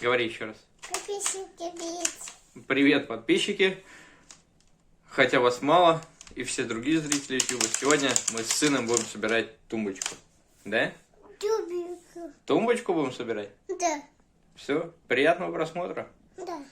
Говори еще раз. Подписчики, привет. Привет, подписчики. Хотя вас мало, и все другие зрители YouTube. Сегодня мы с сыном будем собирать тумбочку. Да? Тюбик. Тумбочку будем собирать? Да. Все, приятного просмотра. Да.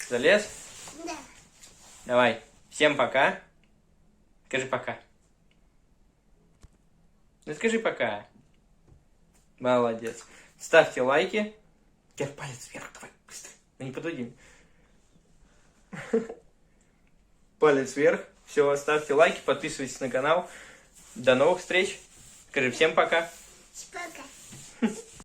Залез? Да. Давай. Всем пока. Скажи пока. Ну скажи пока. Молодец. Ставьте лайки. Теперь палец вверх, давай, быстро. Ну не подводи. Палец вверх. Все, ставьте лайки, подписывайтесь на канал. До новых встреч. Скажи всем пока. Пока.